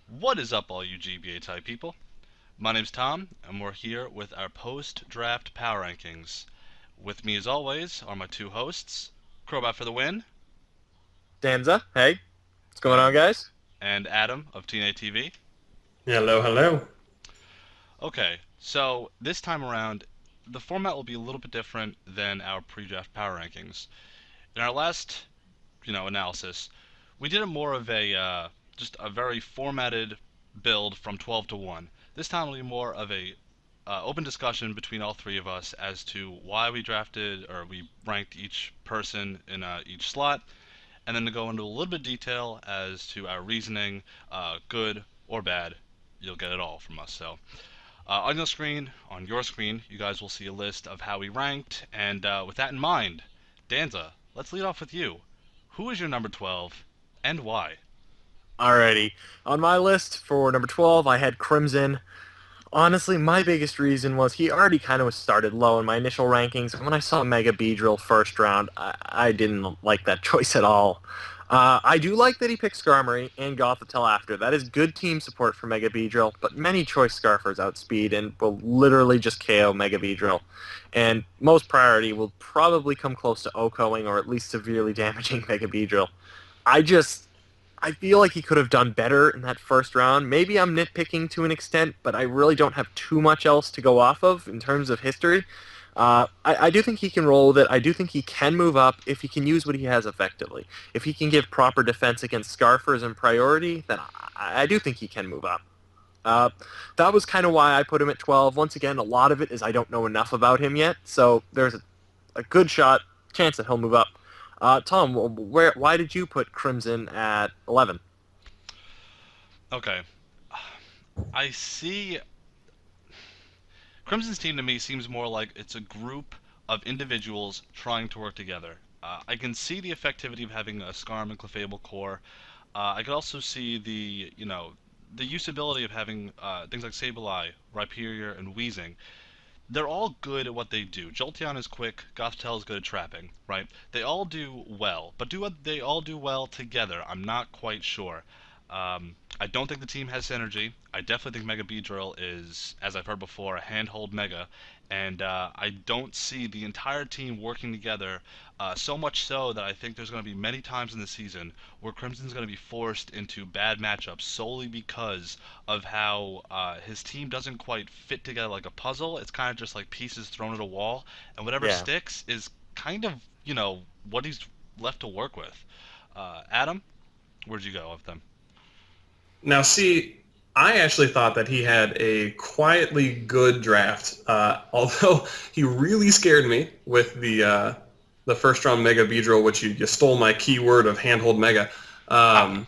What is up, all you GBA type people? My name's Tom, and we're here with our post-draft power rankings. With me, as always, are my two hosts, Crobat for the win, Danza, hey, what's going on, and guys? Adam of TNA TV. Hello, hello. Okay, so this time around, the format will be a little bit different than our pre-draft power rankings. In our last, analysis, we did a more of a just a very formatted build from 12 to 1. This time will be more of a open discussion between all three of us as to why we drafted or we ranked each person in each slot, and then to go into a little bit of detail as to our reasoning, good or bad. You'll get it all from us. So on your screen, you guys will see a list of how we ranked, and with that in mind, Danza, let's lead off with you. Who is your number 12 and why? Alrighty. On my list for number 12, I had Crimson. Honestly, my biggest reason was he already kind of was started low in my initial rankings. And when I saw Mega Beedrill first round, I didn't like that choice at all. I do like that he picked Skarmory and Gothitelle after. That is good team support for Mega Beedrill, but many choice Scarfers outspeed and will literally just KO Mega Beedrill. And most priority will probably come close to OHKOing or at least severely damaging Mega Beedrill. I just I feel like he could have done better in that first round. Maybe I'm nitpicking to an extent, but I really don't have too much else to go off of in terms of history. I do think he can roll with it. I do think he can move up if he can use what he has effectively. If he can give proper defense against Scarfers and priority, then I do think he can move up. Uh, that was kind of why I put him at 12. Once again, a lot of it is I don't know enough about him yet, so there's a good shot, chance that he'll move up. Tom, why did you put Crimson at 11? Okay, I see. Crimson's team to me seems more like it's a group of individuals trying to work together. I can see the effectivity of having a Skarm and Clefable core. I could also see the usability of having things like Sableye, Rhyperior, and Weezing. They're all good at what they do. Jolteon is quick, Gothitelle is good at trapping, right? They all do well, but do what they all do well together? I'm not quite sure. I don't think the team has synergy. I definitely think Mega Beedrill is, as I've heard before, a handhold Mega, and I don't see the entire team working together. So much so that I think there's going to be many times in the season where Crimson's going to be forced into bad matchups solely because of how his team doesn't quite fit together like a puzzle. It's kind of just like pieces thrown at a wall, and whatever Yeah. sticks is kind of what he's left to work with. Adam, where'd you go with them? Now, see, I actually thought that he had a quietly good draft, although he really scared me with the first round Mega Beedrill, which you stole my keyword of handhold Mega. Ha Um,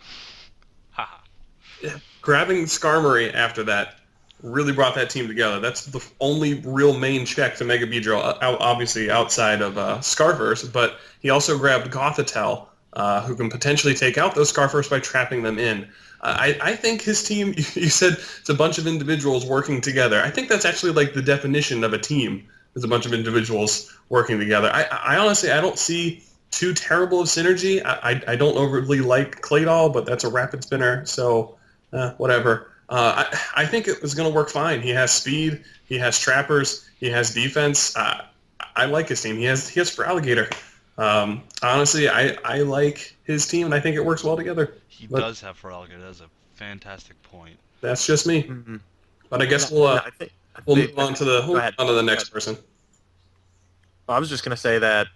ha ha. Grabbing Skarmory after that really brought that team together. That's the only real main check to Mega Beedrill, obviously outside of Scarverse, but he also grabbed Gothitelle, who can potentially take out those Scarverse by trapping them in. I think his team, you said it's a bunch of individuals working together. I think that's actually like the definition of a team, is a bunch of individuals working together. I honestly, I don't see too terrible of synergy. I don't overly like Claydol, but that's a rapid spinner, so whatever. I think it was going to work fine. He has speed. He has trappers. He has defense. I like his team. He has for alligator. Honestly, I like his team, and I think it works well together. He But does have Feraligatr. That's a fantastic point. that's just me. Mm-hmm. But I And, guess and I think we'll move on to go ahead. the Go next ahead. person. I was just gonna say that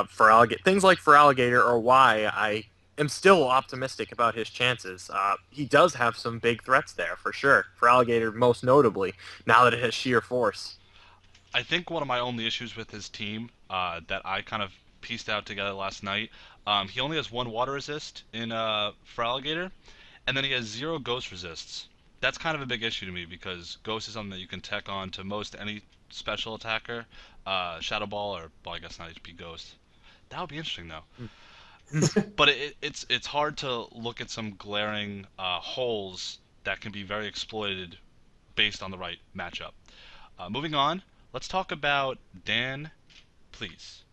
for alligator, things like for alligator are why I am still optimistic about his chances. He does have some big threats there for sure. For alligator, most notably, now that it has sheer force. I think one of my only issues with his team that I kind of pieced out together last night, he only has one water resist in Feraligatr, and then he has zero ghost resists. That's kind of a big issue to me because ghost is something that you can tech on to most any special attacker. Shadow Ball or, well, I guess not HP Ghost. That would be interesting though. But it's hard to look at some glaring holes that can be very exploited based on the right matchup. Moving on, let's talk about Dan. Please,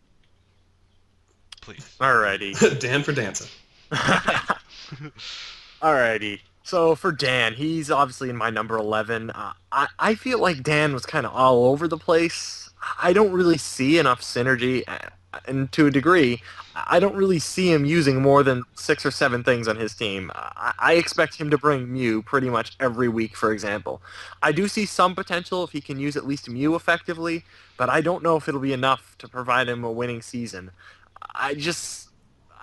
please, Alrighty. Dan for Danza. Dan for Danza. Alrighty. So for Dan, he's obviously in my number 11. I feel like Dan was kind of all over the place. I don't really see enough synergy, and to a degree, I don't really see him using more than 6 or 7 things on his team. I expect him to bring Mew pretty much every week, for example. I do see some potential if he can use at least Mew effectively, but I don't know if it'll be enough to provide him a winning season. I just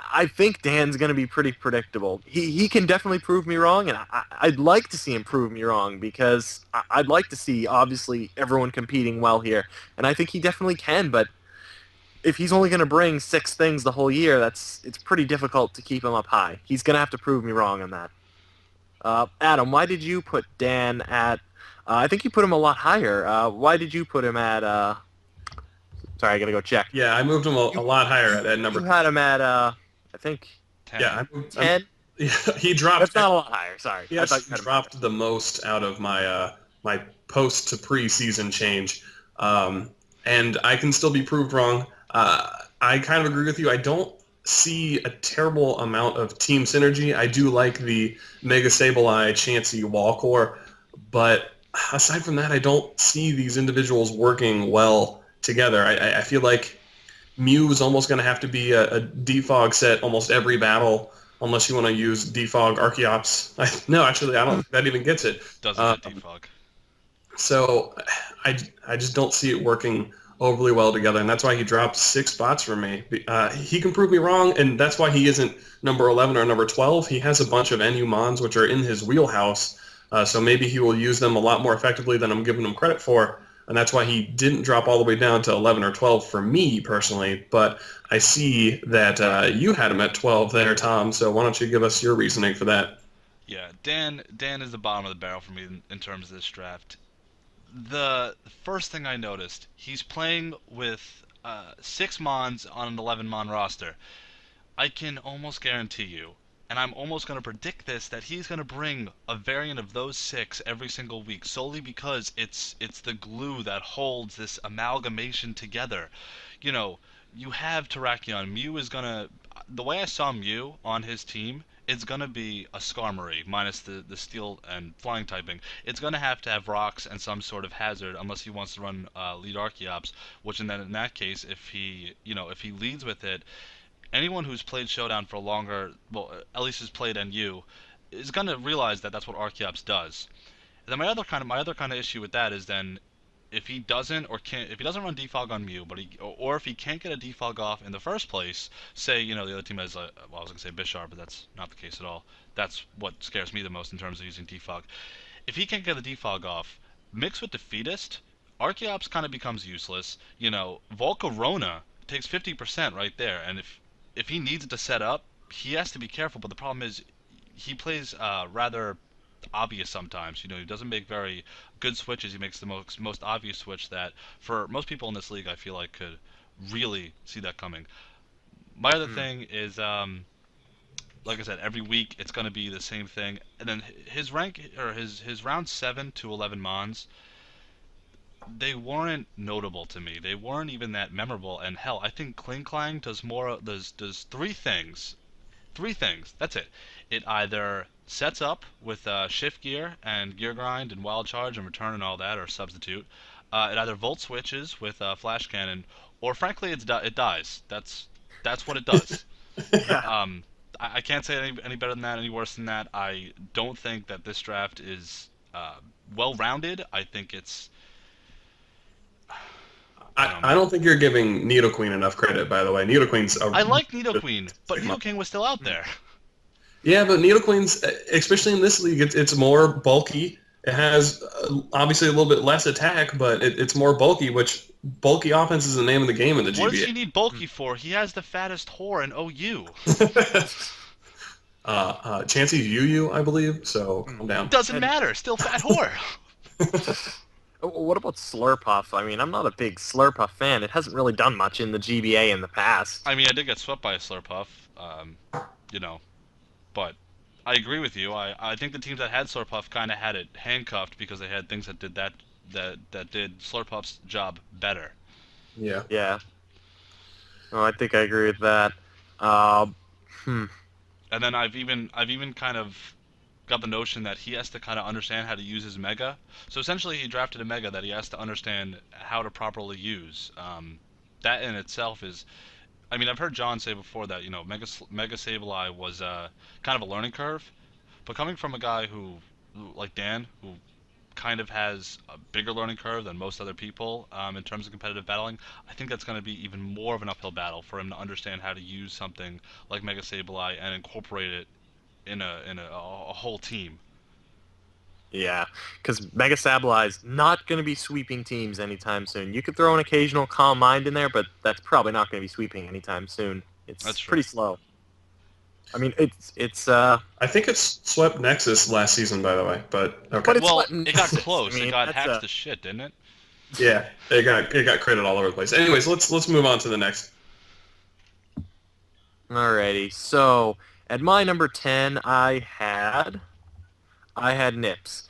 I think Dan's going to be pretty predictable. He can definitely prove me wrong, and I'd like to see him prove me wrong because I'd like to see obviously everyone competing well here, and I think he definitely can. But if he's only going to bring 6 things the whole year, it's pretty difficult to keep him up high. He's going to have to prove me wrong on that. Adam, why did you put Dan at? I think you put him a lot higher. Why did you put him at? Sorry, I gotta go check. Yeah, I moved him a You lot higher at you number. had him at I think 10. Yeah, 10. yeah, he dropped. That's not a lot higher. Sorry, He I thought actually you had him higher. dropped the most out of my post to preseason change, and I can still be proved wrong. I kind of agree with you. I don't see a terrible amount of team synergy. I do like the Mega Sableye Chansey wall core, but aside from that, I don't see these individuals working well together. I feel like Mew is almost going to have to be a defog set almost every battle, unless you want to use defog Archeops. No, actually, I don't think that even gets it. Doesn't Um, get defog. so I just don't see it working overly well together, and that's why he dropped 6 spots for me. He can prove me wrong, and that's why he isn't number 11 or number 12. He has a bunch of NU Mons, which are in his wheelhouse, so maybe he will use them a lot more effectively than I'm giving him credit for, and that's why he didn't drop all the way down to 11 or 12 for me personally. But I see that you had him at 12 there, Tom, so why don't you give us your reasoning for that? Yeah, Dan is the bottom of the barrel for me in terms of this draft. The first thing I noticed, he's playing with 6 Mons on an 11 Mon roster. I can almost guarantee you, and I'm almost going to predict this, that he's going to bring a variant of those 6 every single week, solely because it's the glue that holds this amalgamation together. You know, you have Terrakion. Mew is going to... The way I saw Mew on his team, it's going to be a Skarmory, minus the steel and flying typing. It's going to have rocks and some sort of hazard, unless he wants to run lead Archeops, which in that case, if he leads with it, anyone who's played Showdown for longer, well, at least has played NU, is gonna realize that that's what Archeops does. And then my other kind of issue with that is then if he doesn't or can't if he doesn't run defog on Mew, but or if he can't get a defog off in the first place, say the other team has well, I was gonna say Bishar, but that's not the case at all. That's what scares me the most in terms of using defog. If he can't get the defog off, mixed with Defeatist, Archeops kind of becomes useless. Volcarona takes 50% right there, and if he needs it to set up, he has to be careful. But the problem is, he plays rather obvious sometimes. He doesn't make very good switches. He makes the most obvious switch that for most people in this league, I feel like could really see that coming. My other Hmm. thing is, like I said, every week it's going to be the same thing. And then his rank or his round 7 to 11 Mons, they weren't notable to me. They weren't even that memorable. And hell, I think Kling Klang does 3 things. 3 things. That's it. It either sets up with shift gear and gear grind and wild charge and return and all that, or substitute. It either volt switches with flash cannon, or frankly, it dies. That's what it does. Yeah. Um, I can't say any better than that, any worse than that. I don't think that this draft is well rounded. I think it's I don't I know. don't think you're giving Nidoqueen enough credit, by the way. Nidoqueen's a I really like Nidoqueen, but good. Nidoking was still out Hmm. there. Yeah, but Nidoqueen's, especially in this league, it's more bulky. It has obviously a little bit less attack, but it's more bulky, which bulky offense is the name of the game in the What does GBA. he need bulky for? He has the fattest whore in OU. Chansey's UU, I believe, so Hmm. calm down. Doesn't And matter. Still fat whore. what about Slurpuff? I mean, I'm not a big Slurpuff fan. It hasn't really done much in the GBA in the past. I mean, I did get swept by a Slurpuff, you know, but I agree with you. I think the teams that had Slurpuff kind of had it handcuffed because they had things that did Slurpuff's job better. Yeah. Yeah. No, I think I agree with that. Um, hmm. And then I've even kind of got the notion that he has to kind of understand how to use his Mega. So essentially, he drafted a Mega that he has to understand how to properly use. That in itself is, I mean, I've heard John say before that Mega Sableye was kind of a learning curve, but coming from a guy who like Dan, who kind of has a bigger learning curve than most other people in terms of competitive battling, I think that's going to be even more of an uphill battle for him to understand how to use something like Mega Sableye and incorporate it in a whole team. Yeah, because Mega Sableye's not going to be sweeping teams anytime soon. You could throw an occasional Calm Mind in there, but that's probably not going to be sweeping anytime soon. That's It's true. pretty slow. I mean, it's I think it's swept Nexus last season, by the way. But okay, but it's Well, swept it got Nexus. I close. It mean, got that's hacked to shit, didn't it? yeah, it got critted all over the place. Anyways, let's move on to the next. alrighty. So at my number 10, I had Nips.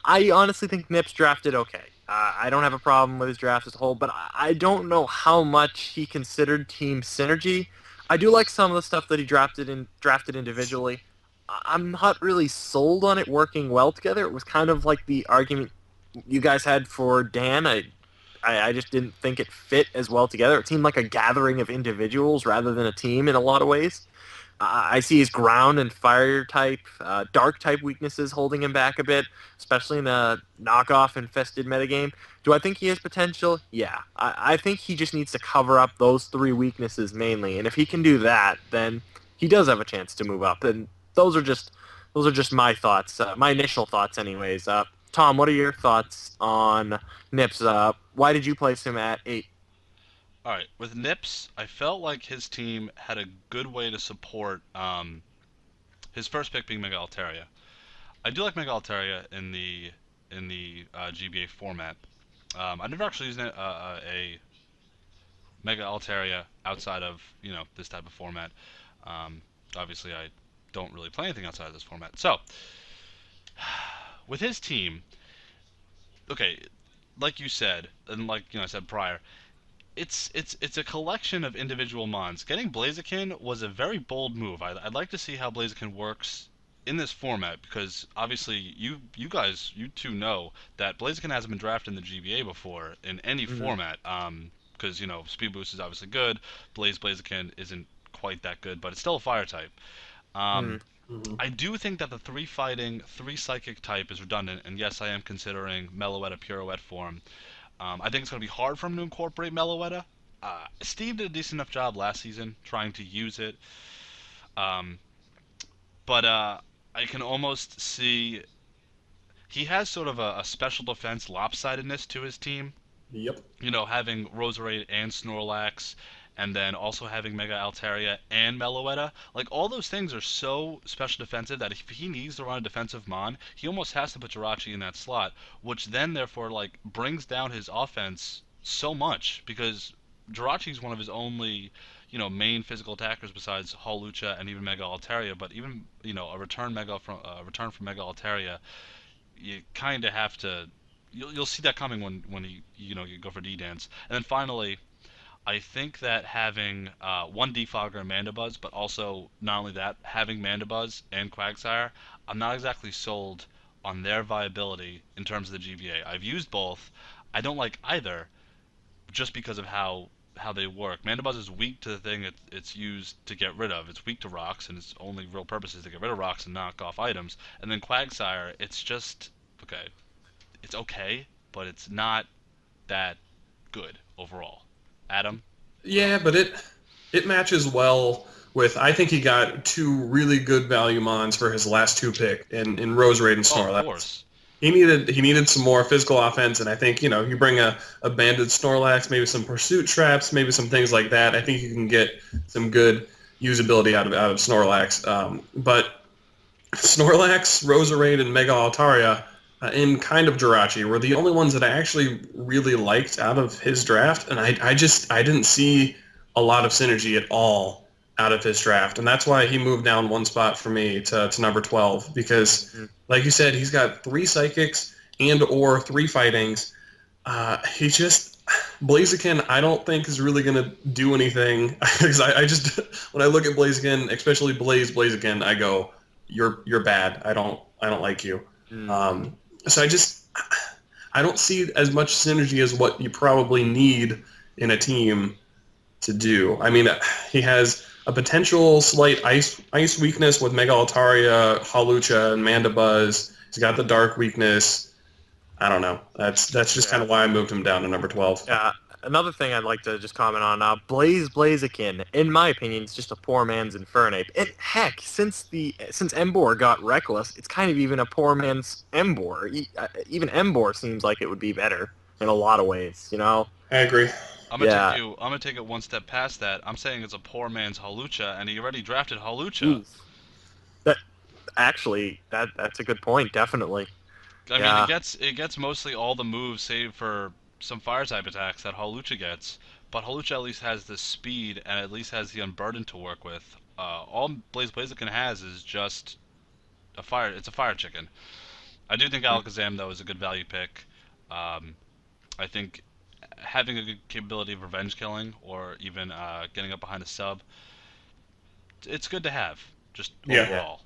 I honestly think Nips drafted okay. I don't have a problem with his draft as a whole, but I don't know how much he considered team synergy. I do like some of the stuff that he drafted individually. I'm not really sold on it working well together. It was kind of like the argument you guys had for Dan. I just didn't think it fit as well together. It seemed like a gathering of individuals rather than a team in a lot of ways. I see his ground and fire type, dark type weaknesses holding him back a bit, especially in a knockoff infested metagame. Do I think he has potential? Yeah. I think he just needs to cover up those three weaknesses mainly, and if he can do that, then he does have a chance to move up. And those are just my thoughts, my initial thoughts, anyways. Tom, what are your thoughts on Nips? Why did you place him at 8? All right, with Nips, I felt like his team had a good way to support his first pick being Mega Altaria. I do like Mega Altaria in the GBA format. I've never actually used a Mega Altaria outside of this type of format. Um, Obviously, I don't really play anything outside of this format. So with his team, okay, like you said, and like I said prior, it's a collection of individual mons. Getting Blaziken was a very bold move. I'd like to see how Blaziken works in this format because obviously you two know that Blaziken hasn't been drafted in the GBA before in any Mm-hmm. format. Because Speed Boost is obviously good. Blaziken isn't quite that good, but it's still a fire type. Um, Mhm. I do think that the three fighting, three psychic type is redundant, and yes, I am considering Meloetta Pirouette form. I think it's going to be hard for him to incorporate Meloetta. Steve did a decent enough job last season trying to use it, um, but I can almost see he has sort of a special defense lopsidedness to his team. Yep. Having Roserade and Snorlax, and then also having Mega Altaria and Meloetta. Like, all those things are so special defensive that if he needs to run a defensive Mon, he almost has to put Jirachi in that slot, which then, therefore, like, brings down his offense so much, because Jirachi is one of his only, main physical attackers besides Hawlucha and even Mega Altaria, but even, a return from Mega Altaria, you kind of have to. You'll see that coming when you go for D dance, and then finally, I think that having one Defogger and Mandibuzz, but also not only that, having Mandibuzz and Quagsire, I'm not exactly sold on their viability in terms of the GBA. I've used both. I don't like either, just because of how they work. Mandibuzz is weak to the thing it's used to get rid of. It's weak to rocks, and its only real purpose is to get rid of rocks and knock off items. And then Quagsire, it's just okay. It's okay, but it's not that good overall. Adam? Yeah, but it matches well with. I think he got two really good value mons for his last two pick in Roserade and Oh, of Snorlax. course. He needed some more physical offense, and I think you bring a banded Snorlax, maybe some pursuit traps, maybe some things like that. I think you can get some good usability out of Snorlax. But Snorlax, Roserade, and Mega Altaria, and kind of Jirachi were the only ones that I actually really liked out of his draft, and I didn't see a lot of synergy at all out of his draft, and that's why he moved down one spot for me to number 12 because, like you said, he's got three psychics and or three fightings. He just Blaziken, I don't think is really gonna do anything because I just when I look at Blaziken, especially Blaziken, I go, you're bad. I don't like you. Mm. So I don't see as much synergy as what you probably need in a team to do. I mean, he has a potential slight ice weakness with Mega Altaria, Hawlucha, and Mandibuzz. He's got the dark weakness. I don't know. That's just kind Yeah. of why I moved him down to number 12. Another thing I'd like to just comment on, Blaziken, in my opinion, is just a poor man's Infernape. And heck, since Emboar got Reckless, it's kind of even a poor man's Emboar. Even Emboar seems like it would be better in a lot of ways, you know? I agree. Yeah. I'm gonna take it one step past that. I'm saying it's a poor man's Hawlucha, and he already drafted Hawlucha. Ooh. That actually, that's a good point, definitely. I mean, Yeah. it gets mostly all the moves, save for some fire type attacks that Hawlucha gets. But Hawlucha at least has the speed and at least has the Unburden to work with. All Blaziken has is just a fire. It's a fire chicken. I do think Alakazam though is a good value pick. Um, I think having a good capability of revenge killing or even getting up behind a sub, it's good to have. Just Yeah. Yeah. overall.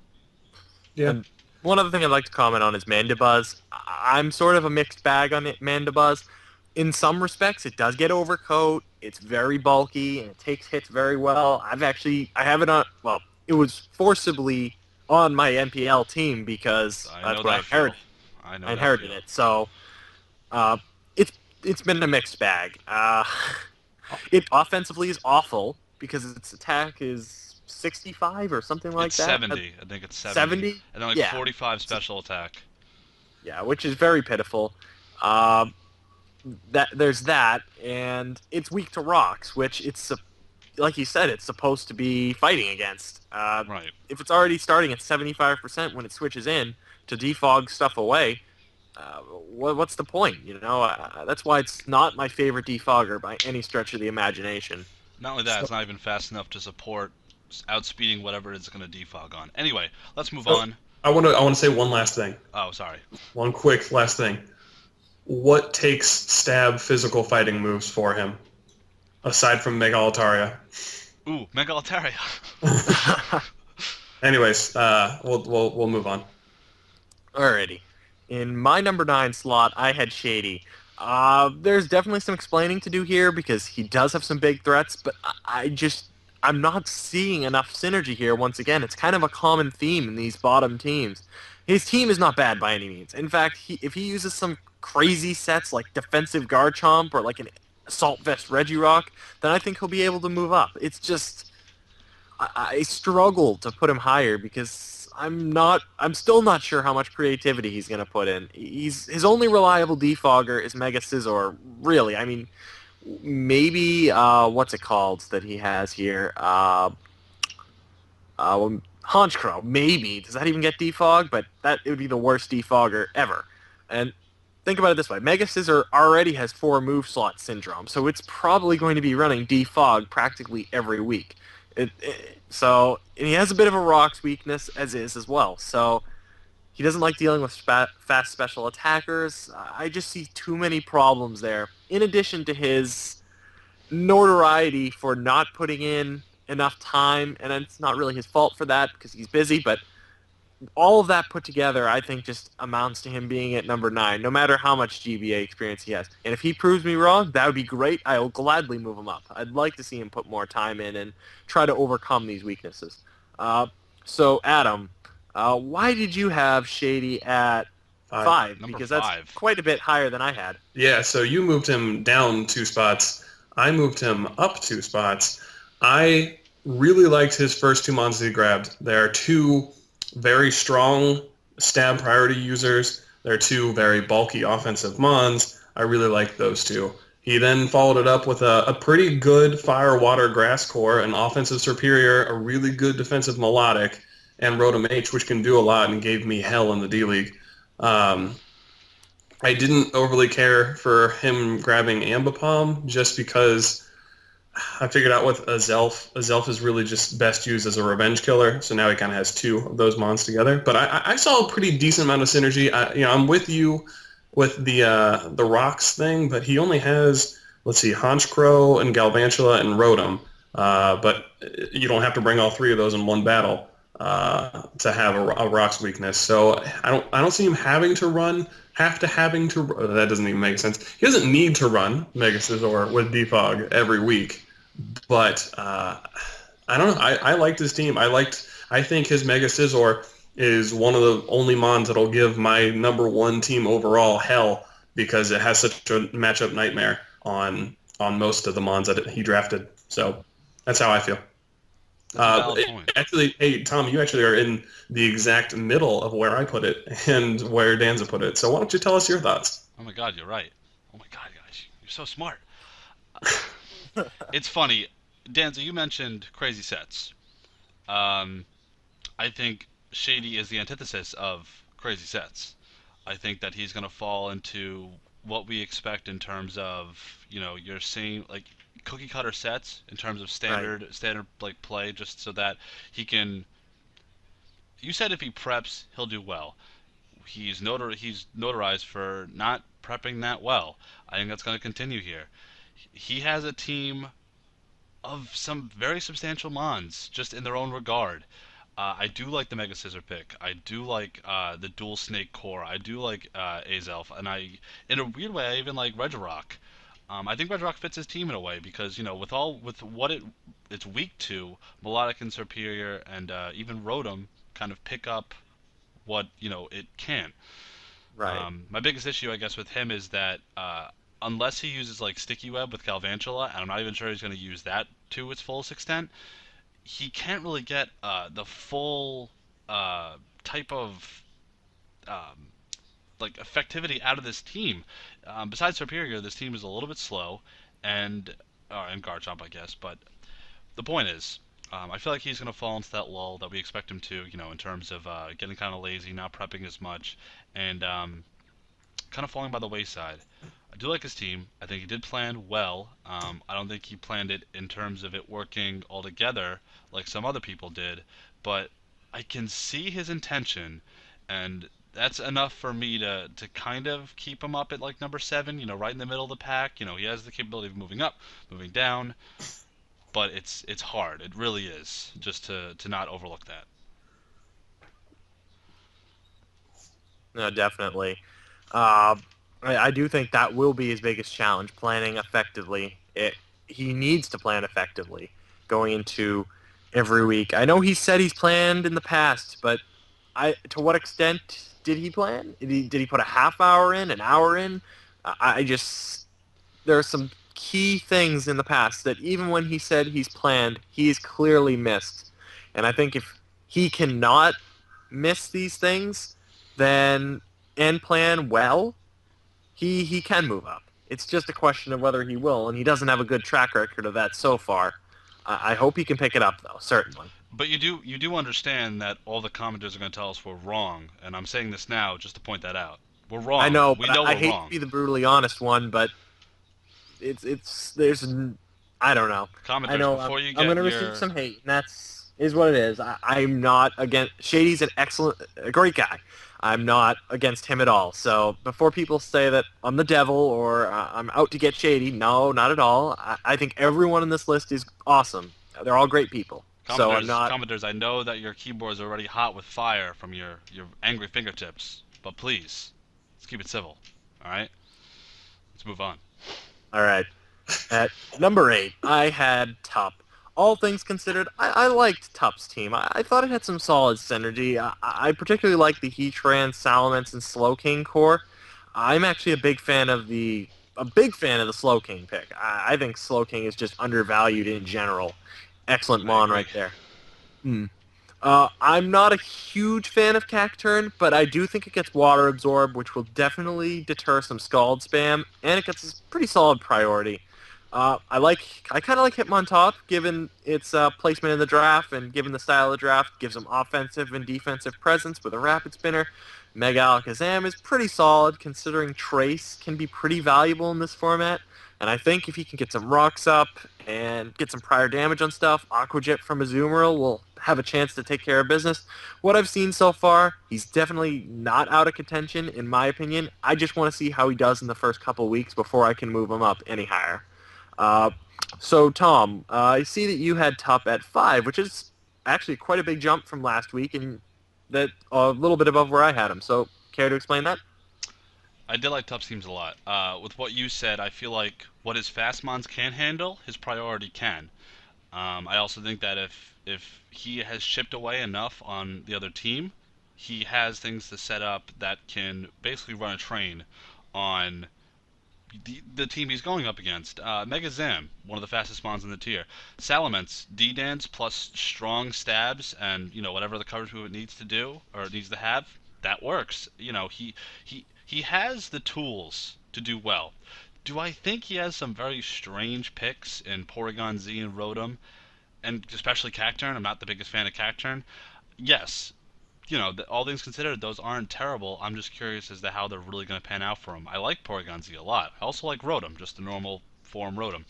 Yeah. And one other thing I'd like to comment on is Mandibuzz. I'm sort of a mixed bag on it, Mandibuzz. In some respects, it does get overcoat. It's very bulky and it takes hits very well. I have it on. Well, it was forcibly on my NPL team because I that's know what I that feel. inherited. I I know that inherited feel. it, so uh, it's it's been a mixed bag. It offensively is awful because its attack is 65 or something It's like that. 70. I think it's 70. 70, And then like yeah. 45 special attack. Yeah, which is very pitiful. Um, that there's that, and it's weak to rocks, which like you said, it's supposed to be fighting against. Right. If it's already starting at 75% when it switches in to defog stuff away, what's the point? You know, that's why it's not my favorite defogger by any stretch of the imagination. Not only that, So, it's not even fast enough to support outspeeding whatever it's going to defog on. Anyway, let's move so on. I want to say one last thing. Oh, sorry. One quick last thing. What takes stab physical fighting moves for him aside from Mega Altaria? Ooh, Mega Altaria. Anyways, we'll move on. Alrighty. In my number 9 slot, I had Shady. There's definitely some explaining to do here because he does have some big threats, but I'm not seeing enough synergy here once again. It's kind of a common theme in these bottom teams. His team is not bad by any means. In fact, if he uses some crazy sets like defensive Garchomp or like an Assault Vest Regirock, then I think he'll be able to move up. It's just I struggle to put him higher because I'm still not sure how much creativity he's going to put in. His only reliable defogger is Mega Scizor. Really, I mean, maybe what's it called that he has here? Honchkrow. Maybe does that even get defog? But that it would be the worst defogger ever. And think about it this way: Mega Scizor already has 4 move slot syndrome, so it's probably going to be running defog practically every week. So and he has a bit of a rocks weakness as well. So he doesn't like dealing with fast special attackers. I just see too many problems there. In addition to his notoriety for not putting in enough time, and it's not really his fault for that because he's busy, but all of that put together, I think, just amounts to him being at number 9, no matter how much GBA experience he has. And if he proves me wrong, that would be great. I will gladly move him up. I'd like to see him put more time in and try to overcome these weaknesses. Uh, so, Adam, why did you have Shady at 5? Number Because that's 5. quite a bit higher than I had. Yeah, so you moved him down 2 spots. I moved him up 2 spots. I really liked his first 2 mons that he grabbed. There are 2 very strong stab priority users. There are 2 very bulky offensive mons. I really liked those 2. He then followed it up with a pretty good fire, water, grass core, an offensive superior, a really good defensive melodic, and Rotom H, which can do a lot and gave me hell in the D League. Um, I didn't overly care for him grabbing Ambipom just because I figured out with Azelf is really just best used as a revenge killer. So now he kind of has 2 of those mons together. But I saw a pretty decent amount of synergy. I'm with you with the rocks thing, but he only has, let's see, Honchkrow and Galvantula and Rotom. But you don't have to bring all 3 of those in one battle. to have a Rock's weakness. So I don't see him having to. That doesn't even make sense. He doesn't need to run Mega Scizor with Defog every week, but I don't know. I liked his team. I think his Mega Scizor is one of the only mons that'll give my number one team overall hell because it has such a matchup nightmare on most of the mons that he drafted. So that's how I feel. That's a valid point. Actually, hey Tom, you actually are in the exact middle of where I put it and where Danza put it. So why don't you tell us your thoughts? Oh my God, you're right. Oh my God, guys, you're so smart. It's funny, Danza. You mentioned crazy sets. Um, I think Shady is the antithesis of crazy sets. I think that he's going to fall into what we expect in terms of, you're seeing like cookie cutter sets in terms of Right. standard like play, just so that he can. You said if he preps, he'll do well. He's notarized for not prepping that well. I think that's going to continue here. He has a team of some very substantial mons just in their own regard. I do like the Mega Scissor pick. I do like the Dual Snake core. I do like Azelf, and in a weird way, I even like Regirock. I think Regirock fits his team in a way because with what it's weak to, Melodic and Superior and even Rotom kind of pick up what it can. Right. My biggest issue, I guess, with him is that unless he uses like Sticky Web with Galvantula, and I'm not even sure he's going to use that to its fullest extent, he can't really get the full type of um, like effectivity out of this team. Besides Superior, this team is a little bit slow, and Garchomp, I guess. But the point is, I feel like he's going to fall into that lull that we expect him to, in terms of getting kind of lazy, not prepping as much, and kind of falling by the wayside. I do like his team. I think he did plan well. I don't think he planned it in terms of it working all together like some other people did, but I can see his intention, and that's enough for me to kind of keep him up at like number 7, right in the middle of the pack. He has the capability of moving up, moving down, but it's hard. It really is, just to not overlook that. No, definitely. Uh, I do think that will be his biggest challenge, planning effectively. He needs to plan effectively going into every week. I know he said he's planned in the past, but to what extent did he plan? Did he put a half hour in, an hour in? I just there are some key things in the past that even when he said he's planned, he's clearly missed. And I think if he cannot miss these things, then and plan well, he can move up. It's just a question of whether he will, and he doesn't have a good track record of that so far. I hope he can pick it up, though, certainly. But you do understand that all the commenters are going to tell us we're wrong, and I'm saying this now just to point that out. We're I wrong. know, We but know I we're hate to wrong. be the brutally honest one, but there's I don't know. I Commenters, know before you I'm get gonna receive your some hate, and that's is what it is. I'm not against Shady's a great guy. I'm not against him at all. So before people say that I'm the devil or I'm out to get Shady, no, not at all. I think everyone on this list is awesome. They're all great people. So I'm not. commenters, I know that your keyboard's already hot with fire from your angry fingertips, but please, let's keep it civil. All right, let's move on. All right. At number 8, I had Tup. All things considered, I liked Tup's team. I thought it had some solid synergy. I particularly like the Heatran, Salamence, and Slowking core. I'm actually a big fan of the Slowking pick. I think Slowking is just undervalued in general. Excellent I mon agree. right there. Hmm. I'm not a huge fan of Cacturn, but I do think it gets Water Absorb, which will definitely deter some Scald spam, and it gets a pretty solid priority. I kind of like Hitmontop, given its placement in the draft and given the style of the draft, gives them offensive and defensive presence with a Rapid Spinner. Mega Alakazam is pretty solid, considering Trace can be pretty valuable in this format. And I think if he can get some rocks up and get some prior damage on stuff, Aqua Jet from Azumarill will have a chance to take care of business. What I've seen so far, he's definitely not out of contention, in my opinion. I just want to see how he does in the first couple weeks before I can move him up any higher. Uh, so, Tom, I see that you had Tup at 5, which is actually quite a big jump from last week, and that a little bit above where I had him. So, care to explain that? I did like Tough Teams a lot. With what you said, I feel like what his fast mons can handle, his priority can. I also think that if he has chipped away enough on the other team, he has things to set up that can basically run a train on the team he's going up against. Mega Zam, one of the fastest mons in the tier. Salamence, D-Dance plus strong stabs and, whatever the coverage move it needs to do or needs to have, that works. He has the tools to do well. Do I think he has some very strange picks in Porygon Z and Rotom, and especially Cacturn? I'm not the biggest fan of Cacturn. Yes, all things considered, those aren't terrible. I'm just curious as to how they're really going to pan out for him. I like Porygon Z a lot. I also like Rotom, just the normal form Rotom.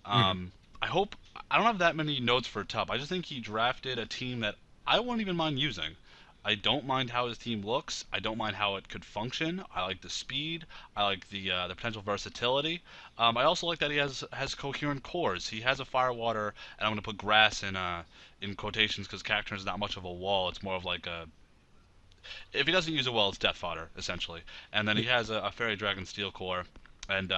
Mm-hmm. I hope I don't have that many notes for Tup. I just think he drafted a team that I wouldn't even mind using. I don't mind how his team looks. I don't mind how it could function. I like the speed. I like the potential versatility. I also like that he has coherent cores. He has a Firewater, and I'm going to put grass in quotations because Cacturn is not much of a wall. It's more of like a if he doesn't use it well, it's death fodder essentially. And then he has a Fairy Dragon Steel core, and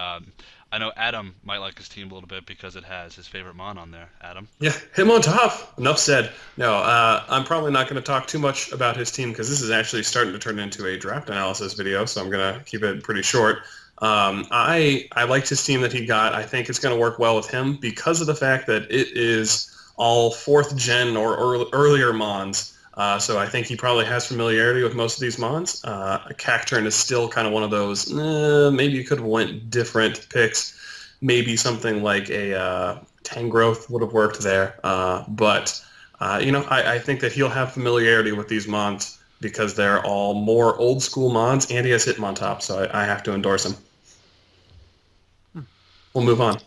I know Adam might like his team a little bit because it has his favorite mon on there. Adam. Yeah, him on top. Enough said. No, I'm probably not going to talk too much about his team because this is actually starting to turn into a draft analysis video, so I'm going to keep it pretty short. I liked his team that he got. I think it's going to work well with him because of the fact that it is all fourth gen or earlier mons. So I think he probably has familiarity with most of these mons. Cacturn is still kind of one of those. Maybe you could have went different picks. Maybe something like a Tangrowth would have worked there. But I think that he'll have familiarity with these mons because they're all more old school mons, and he has Hitmontop, so I have to endorse him. We'll move on.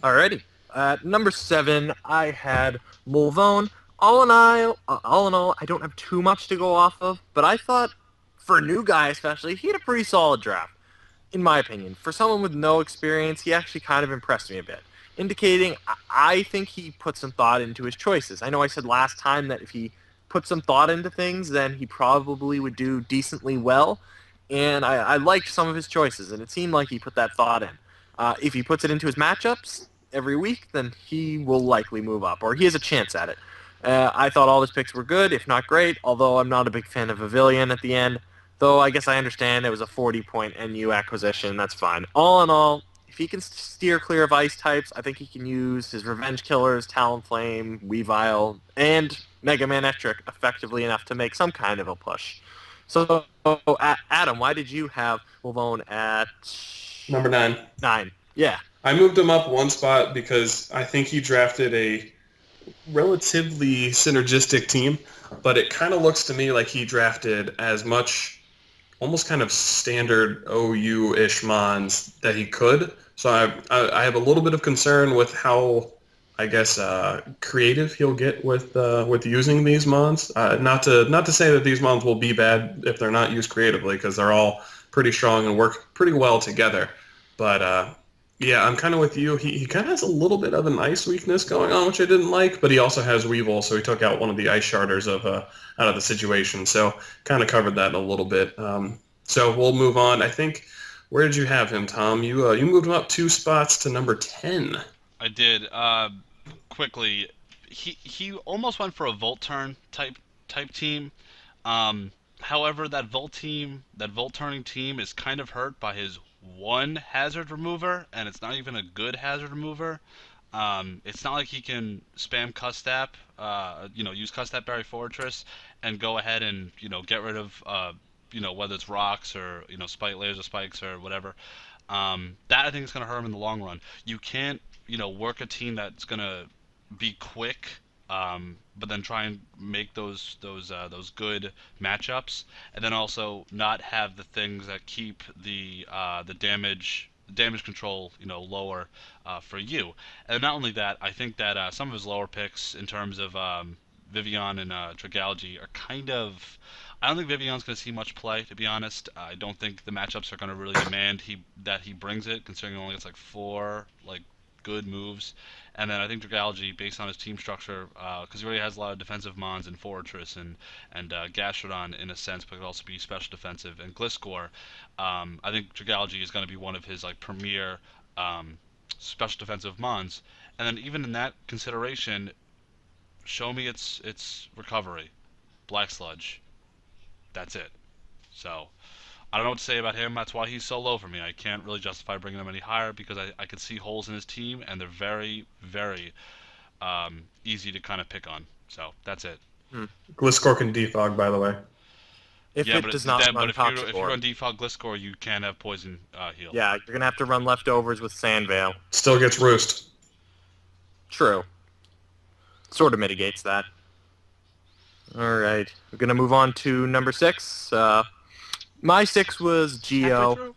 Alrighty. At number 7, I had Mulone. All in all, I don't have too much to go off of, but I thought, for a new guy especially, he had a pretty solid draft, in my opinion. For someone with no experience, he actually kind of impressed me a bit, indicating I think he put some thought into his choices. I know I said last time that if he put some thought into things, then he probably would do decently well, and I liked some of his choices, and it seemed like he put that thought in. If he puts it into his matchups every week, then he will likely move up, or he has a chance at it. I thought all his picks were good, if not great, although I'm not a big fan of Pavilion at the end. Though I guess I understand it was a 40-point NU acquisition. That's fine. All in all, if he can steer clear of ice types, I think he can use his Revenge Killers, Talonflame, Weavile, and Mega Man Electric effectively enough to make some kind of a push. So, Adam, why did you have Mulone at Number 9. 9? Yeah. I moved him up one spot because I think he drafted a relatively synergistic team, but it kind of looks to me like he drafted as much almost kind of standard OU-ish mons that he could. So I have a little bit of concern with how I guess creative he'll get with using these mons. Not to say that these mons will be bad if they're not used creatively because they're all pretty strong and work pretty well together. But yeah, I'm kind of with you. He kind of has a little bit of an ice weakness going on, which I didn't like, but he also has Weevil, so he took out one of the ice sharders out of the situation. So kind of covered that a little bit. So we'll move on. I think where did you have him, Tom? You moved him up 2 spots to number 10. I did. Quickly, he almost went for a Volt Turn type team. Um, However, that Volt Turning team is kind of hurt by his one hazard remover, and it's not even a good hazard remover. It's not like he can spam Custap, use Custap Berry Fortress and go ahead and get rid of whether it's rocks or spike layers or spikes or whatever. That I think is going to hurt him in the long run. You can't work a team that's going to be quick, but then try and make those good matchups, and then also not have the things that keep the damage control lower for you. And not only that, I think that some of his lower picks in terms of Vivian and Trigalgy are kind of. I don't think Vivian's going to see much play, to be honest. I don't think the matchups are going to really demand that he brings it, considering he only gets like 4 good moves. And then I think Dragalge, based on his team structure, because he already has a lot of defensive mons and Fortress and Gastrodon in a sense, but could also be special defensive. And Gliscor, I think Dragalge is going to be one of his like premier um, special defensive mons. And then even in that consideration, show me its recovery, Black Sludge. That's it. So I don't know what to say about him. That's why he's so low for me. I can't really justify bringing him any higher because I can see holes in his team, and they're very, very easy to kind of pick on. So that's it. Hmm. Gliscor can defog, by the way. If Yeah, it does not but run if you Toxic run Defog Gliscor, you can have Poison heal. yeah, you're gonna have to run leftovers with Sandvale. Still gets Roost. True. Sort of mitigates that. All right, we're gonna move on to number 6. My 6 was Halfway Geo. through.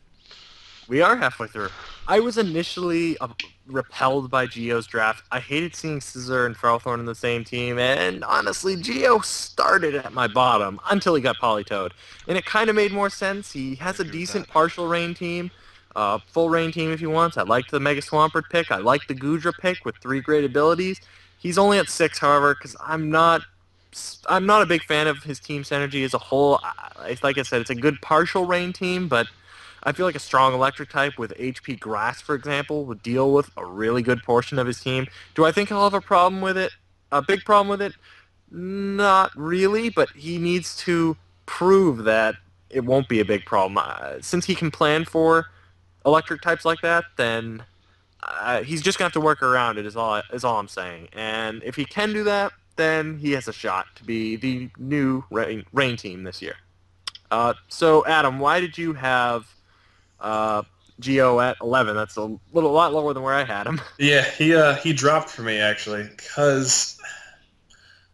We are halfway through. I was initially repelled by Geo's draft. I hated seeing Scissor and Ferrothorn in the same team, and honestly, Geo started at my bottom until he got Polytoad. And it kind of made more sense. He I has a agree with decent that. partial rain team, full rain team if he wants. I liked the Mega Swampert pick. I liked the Goodra pick with 3 great abilities. He's only at 6, however, because I'm not a big fan of his team synergy as a whole. Like I said, it's a good partial rain team, but I feel like a strong electric type with HP Grass, for example, would deal with a really good portion of his team. Do I think he'll have a problem with it? A big problem with it? Not really, but he needs to prove that it won't be a big problem. Since he can plan for electric types like that, then he's just gonna have to work around it. Is all I'm saying. And if he can do that, then he has a shot to be the new rain team this year. So Adam, why did you have uh, Geo at 11? That's a lot lower than where I had him. Yeah, he dropped for me actually, because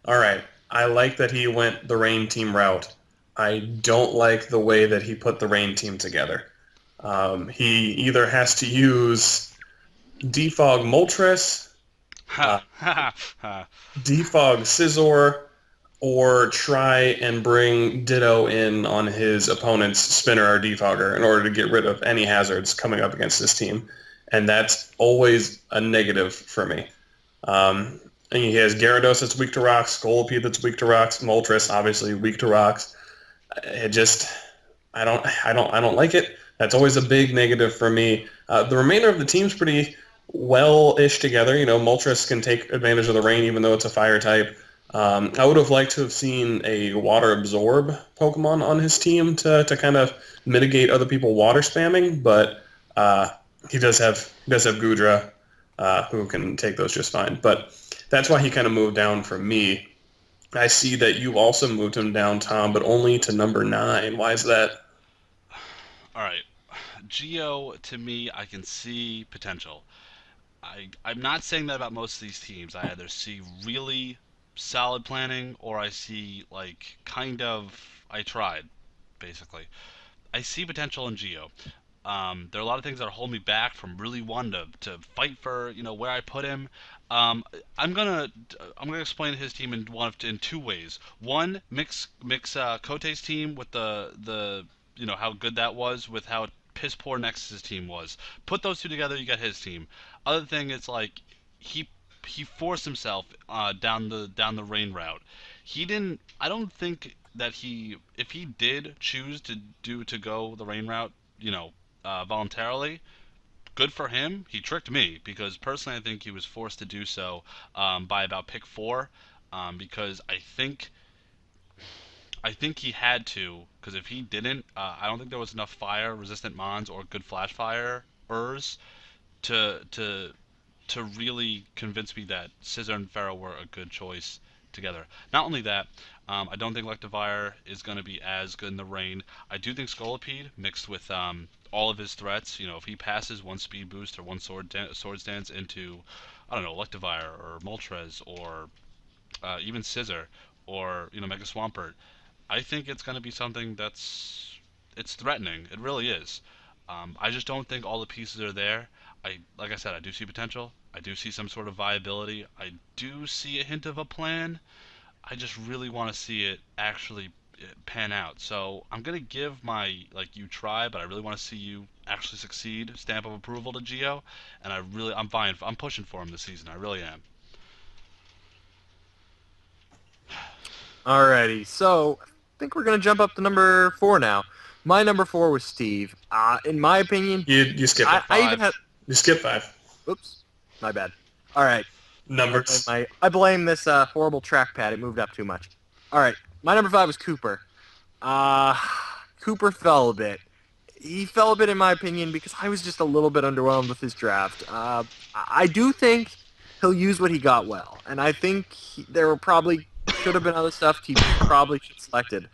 all right, I like that he went the rain team route. I don't like the way that he put the rain team together. He either has to use defog Moltres, uh, Ha ha ha. defog Scizor, or try and bring Ditto in on his opponent's spinner or defogger in order to get rid of any hazards coming up against his team. And that's always a negative for me. And he has Gyarados that's weak to rocks, Scolipede that's weak to rocks, Moltres obviously weak to rocks. It just, I don't like it. That's always a big negative for me. The remainder of the team's pretty well-ish together. You know, Moltres can take advantage of the rain even though it's a fire type. I would have liked to have seen a water absorb Pokemon on his team to kind of mitigate other people water spamming, but he does have Goodra, who can take those just fine. But that's why he kind of moved down from me. I see that you also moved him down, Tom, but only to number 9. Why is that? All right. Geo, to me, I can see potential. I'm not saying that about most of these teams. I either see really solid planning or I see like kind of I tried, basically. I see potential in Geo. There are a lot of things that hold me back from really wanting to fight for where I put him. Um, I'm gonna I'm gonna explain his team in two ways. One, mix Kote's team with the how good that was with how piss poor Nexus's team was. Put those two together, you get his team. Other thing is like he he forced himself down the rain route. He didn't. I don't think that if he did choose to go the rain route, voluntarily, good for him. He tricked me because personally, I think he was forced to do so by about pick 4, because I think he had to, because if he didn't, I don't think there was enough fire resistant mons or good flash fire ers to really convince me that Scissor and Pharaoh were a good choice together. Not only that, I don't think Electivire is going to be as good in the rain. I do think Scolipede mixed with all of his threats. If he passes one speed boost or one sword stance into, I don't know, Electivire or Moltres or even Scissor or Mega Swampert, I think it's going to be something it's threatening. It really is. I just don't think all the pieces are there. Like I said, I do see potential. I do see some sort of viability. I do see a hint of a plan. I just really want to see it actually pan out. So I'm gonna give my like you try, but I really want to see you actually succeed stamp of approval to Geo, and I'm pushing for him this season. I really am. Alrighty, so I think we're gonna jump up to number 4 now. My number 4 was Steve. In my opinion, You skip it. I even had. Five. You skip 5. Oops, my bad. All right, Numbers. I blame this horrible trackpad. It moved up too much. All right, my number 5 was Cooper. Uh, Cooper fell a bit. He fell a bit, in my opinion, because I was just a little bit underwhelmed with his draft. I do think he'll use what he got well, and I think there probably should have been other stuff he probably should have selected.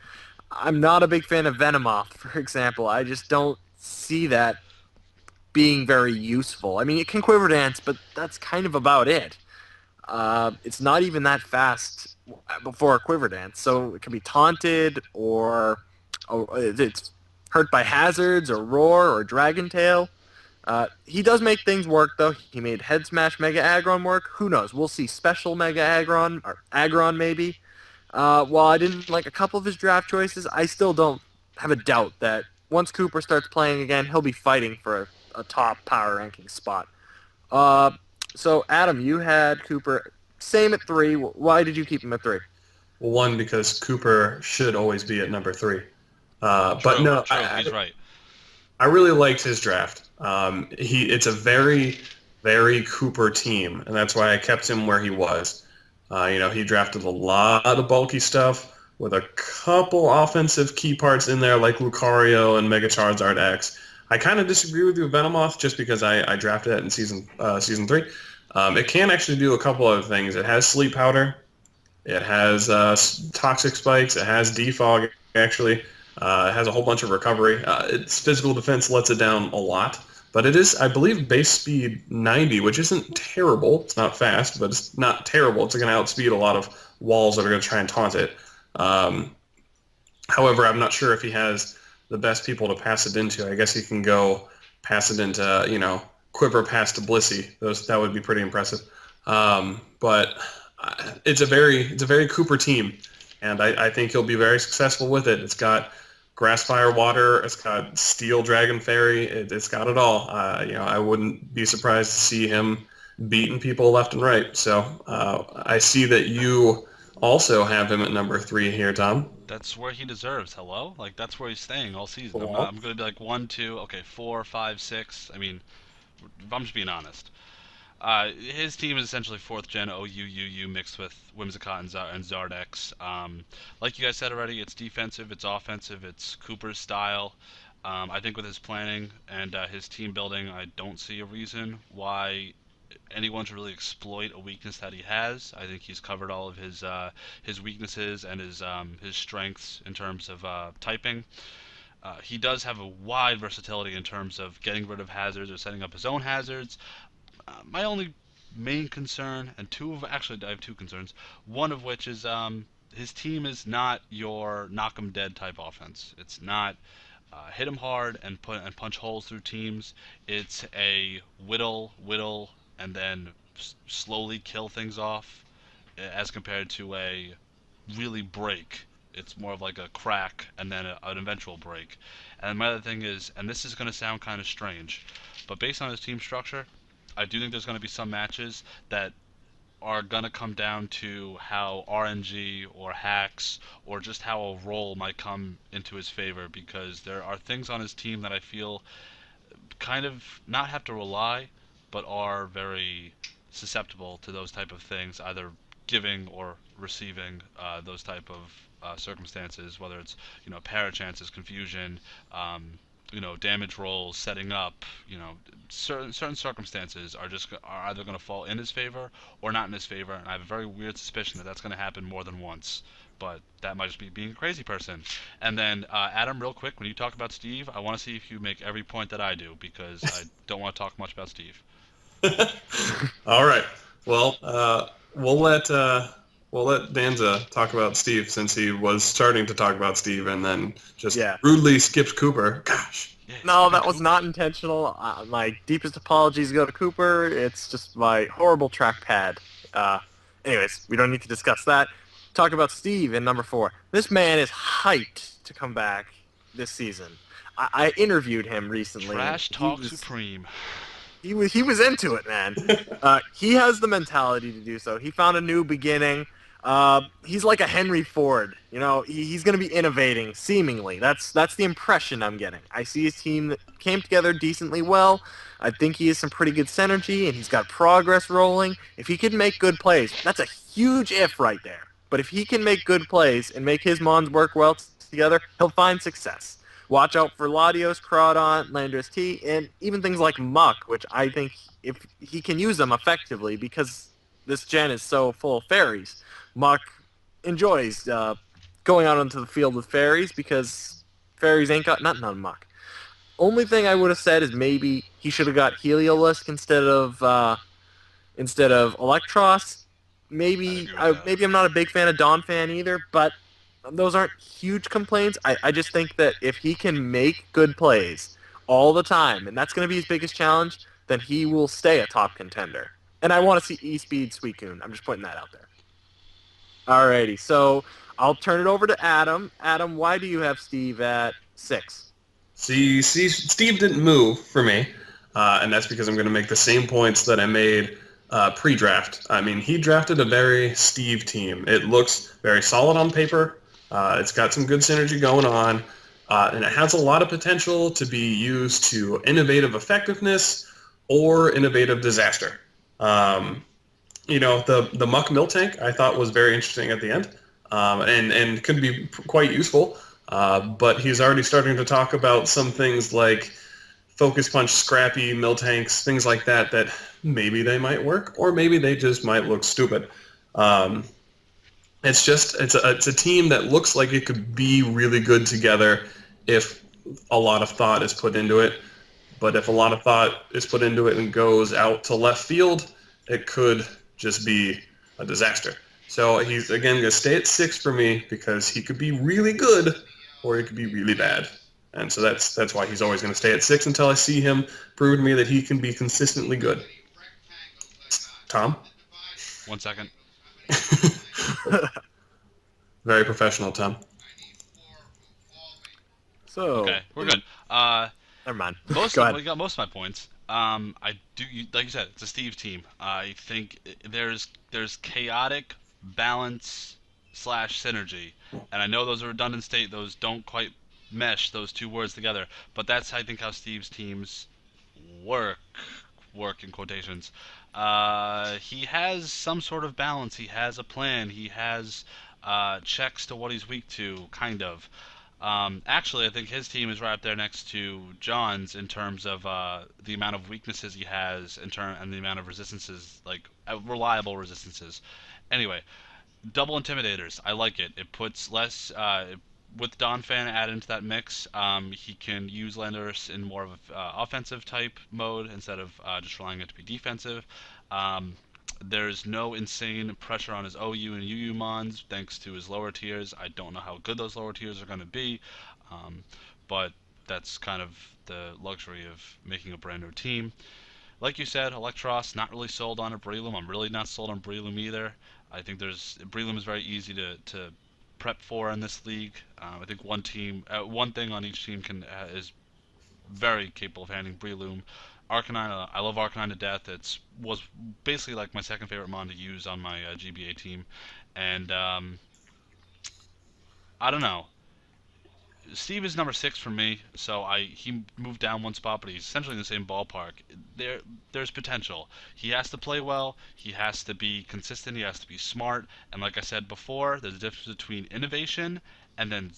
I'm not a big fan of Venomoth, for example. I just don't see that being very useful. I mean, it can quiver dance, but that's kind of about it. It's not even that fast before a quiver dance, so it can be taunted or it's hurt by hazards or roar or dragon tail. He does make things work though. He made head smash Mega Aggron work. Who knows? We'll see special Mega Aggron or Aggron maybe. While I didn't like a couple of his draft choices, I still don't have a doubt that once Cooper starts playing again, he'll be fighting for a top power ranking spot. Uh, so Adam, you had Cooper same at 3. Why did you keep him at 3? Well, one, because Cooper should always be at number 3. But True, no, true. He's right. I really liked his draft. It's a very, very Cooper team, and that's why I kept him where he was. He drafted a lot of bulky stuff with a couple offensive key parts in there, like Lucario and Mega Charizard X. I kind of disagree with you, Venomoth, just because I drafted it in season 3. It can actually do a couple other things. It has Sleep Powder. It has Toxic Spikes. It has Defog, actually. It has a whole bunch of recovery. Its physical defense lets it down a lot. But it is, I believe, base speed 90, which isn't terrible. It's not fast, but it's not terrible. It's going to outspeed a lot of walls that are going to try and taunt it. Um, However, I'm not sure if he has the best people to pass it into. I guess he can go pass it into, Quiver past to Blissey. That would be pretty impressive. But it's a very Cooper team, and I think he'll be very successful with it. It's got Grass, Fire, Water. It's got Steel, Dragon, Fairy. It's got it all. I wouldn't be surprised to see him beating people left and right. So I see that you also have him at number 3 here, Tom. That's where he deserves. Hello, like that's where he's staying all season. Well, I'm gonna be like 1, 2, okay, 4, 5, 6. I mean, I'm just being honest. His team is essentially fourth gen OUUU mixed with Whimsicott and Zardex. Like you guys said already, it's defensive, it's offensive, it's Cooper's style. I think with his planning and his team building, I don't see a reason why anyone should really exploit a weakness that he has. I think he's covered all of his weaknesses and his strengths in terms of typing. He does have a wide versatility in terms of getting rid of hazards or setting up his own hazards. My only main concern, and actually I have two concerns. One of which is his team is not your knock 'em dead type offense. It's not hit him hard and punch holes through teams. It's a whittle, and then slowly kill things off, as compared to a really break. It's more of like a crack and then an eventual break. And my other thing is, and this is going to sound kind of strange, but based on his team structure, I do think there's going to be some matches that are going to come down to how RNG or hacks or just how a roll might come into his favor, because there are things on his team that I feel kind of not have to rely, but are very susceptible to those type of things, either giving or receiving those type of circumstances, whether it's para chances, confusion, damage rolls, setting up, certain circumstances are either going to fall in his favor or not in his favor, and I have a very weird suspicion that that's going to happen more than once. But that might just be being a crazy person. And then Adam, real quick, when you talk about Steve, I want to see if you make every point that I do, because I don't want to talk much about Steve. All right. Well, we'll let Danza talk about Steve, since he was starting to talk about Steve and then just rudely skipped Cooper. Gosh. Yeah, No, that was not intentional. My deepest apologies go to Cooper. It's just my horrible trackpad. Anyways, we don't need to discuss that. talk about Steve in number 4. This man is hyped to come back this season. I interviewed him recently, and Trash talk supreme. he was into it, man. He has the mentality to do so. He found a new beginning. He's like a Henry Ford. You know, he's going to be innovating, seemingly. That's the impression I'm getting. I see his team that came together decently well. I think he has some pretty good synergy, and he's got progress rolling. If he can make good plays, that's a huge if right there. But if he can make good plays and make his Mons work well together, he'll find success. Watch out for Latios, Crawdon, Landers T, and even things like Muck, which I think if he can use them effectively because this gen is so full of fairies. Muck enjoys going out onto the field with fairies because fairies ain't got nothing on Muck. Only thing I would have said is maybe he should have got Heliolisk instead of Electros. Maybe maybe I'm not a big fan of Dawn Fan either, but those aren't huge complaints. I just think that if he can make good plays all the time, and that's going to be his biggest challenge, then he will stay a top contender. And I want to see E-Speed Suicune. I'm just putting that out there. Alrighty, so I'll turn it over to Adam. Adam, why do you have Steve at 6? See, Steve didn't move for me, and that's because I'm going to make the same points that I made pre-draft. I mean, he drafted a very Steve team. It looks very solid on paper. It's got some good synergy going on, and it has a lot of potential to be used to innovative effectiveness or innovative disaster. The Muck Mill Tank I thought was very interesting at the end, and could be quite useful. But he's already starting to talk about some things like Focus Punch, Scrappy, Mill Tanks, things like that maybe they might work, or maybe they just might look stupid. It's a team that looks like it could be really good together if a lot of thought is put into it. But if a lot of thought is put into it and goes out to left field, it could just be a disaster. So he's, again, going to stay at 6 for me because he could be really good or he could be really bad. And so that's why he's always going to stay at 6 until I see him prove to me that he can be consistently good. Tom? 1 second. Very professional, Tom. So okay, we're good. Never mind. We got most of my points. Like you said, it's a Steve team. I think there's chaotic balance / synergy, and I know those are redundant state. Those don't quite mesh those two words together, but that's I think how Steve's teams work in quotations. He has some sort of balance. He has a plan. He has checks to what he's weak to, kind of. Actually, I think his team is right up there next to John's in terms of the amount of weaknesses he has and the amount of resistances, like reliable resistances. Anyway, double intimidators. I like it. It puts less. With Don Fan added into that mix, he can use Landers in more of an offensive type mode instead of just relying on it to be defensive. There's no insane pressure on his OU and UU Mons thanks to his lower tiers. I don't know how good those lower tiers are going to be, but that's kind of the luxury of making a brand new team. Like you said, Electros, not really sold on a Breloom. I'm really not sold on Breloom either. I think Breloom is very easy to prep for in this league. I think one thing on each team is very capable of handling Breloom. Arcanine, I love Arcanine to death. Was basically like my second favorite mon to use on my GBA team, and I don't know. Steve is number 6 for me, so he moved down one spot, but he's essentially in the same ballpark. There's potential. He has to play well. He has to be consistent. He has to be smart. And like I said before, there's a difference between innovation and then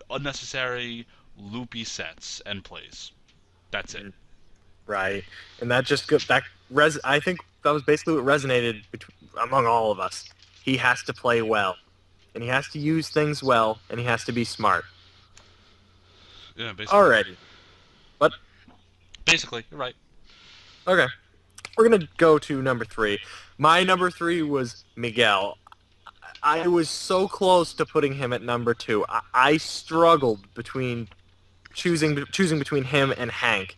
unnecessary loopy sets and plays. That's it. Right, and I think that was basically what resonated among all of us. He has to play well, and he has to use things well, and he has to be smart. Yeah, basically. Alrighty. What? Basically, you're right. Okay. We're going to go to number 3. My number 3 was Miguel. I was so close to putting him at number 2. I struggled between choosing between him and Hank.